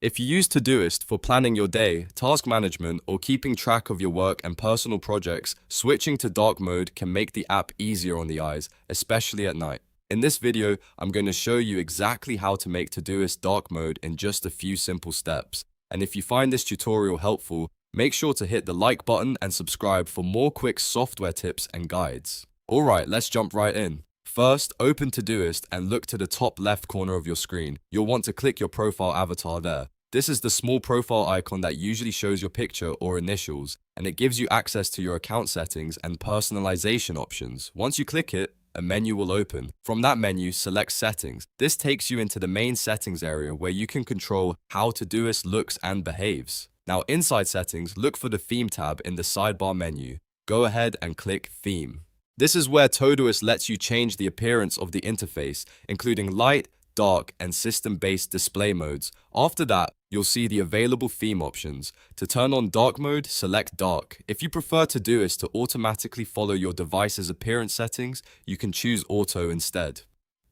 If you use Todoist for planning your day, task management, or keeping track of your work and personal projects, switching to dark mode can make the app easier on the eyes, especially at night. In this video, I'm going to show you exactly how to make Todoist dark mode in just a few simple steps. And if you find this tutorial helpful, make sure to hit the like button and subscribe for more quick software tips and guides. Alright, let's jump right in. First, open Todoist and look to the top left corner of your screen. You'll want to click your profile avatar there. This is the small profile icon that usually shows your picture or initials, and it gives you access to your account settings and personalization options. Once you click it, a menu will open. From that menu, select Settings. This takes you into the main settings area where you can control how Todoist looks and behaves. Now, inside Settings, look for the Theme tab in the sidebar menu. Go ahead and click Theme. This is where Todoist lets you change the appearance of the interface, including light, dark, and system-based display modes. After that, you'll see the available theme options. To turn on dark mode, select dark. If you prefer Todoist to automatically follow your device's appearance settings, you can choose auto instead.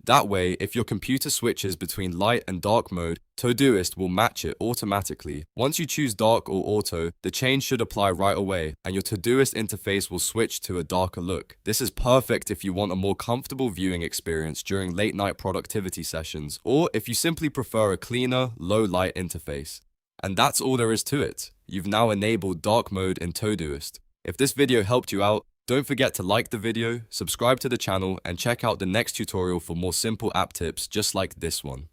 That way, if your computer switches between light and dark mode, Todoist will match it automatically. Once you choose dark or auto, the change should apply right away, and your Todoist interface will switch to a darker look. This is perfect if you want a more comfortable viewing experience during late-night productivity sessions, or if you simply prefer a cleaner, low-light interface. And that's all there is to it. You've now enabled dark mode in Todoist. If this video helped you out, don't forget to like the video, subscribe to the channel, and check out the next tutorial for more simple app tips just like this one.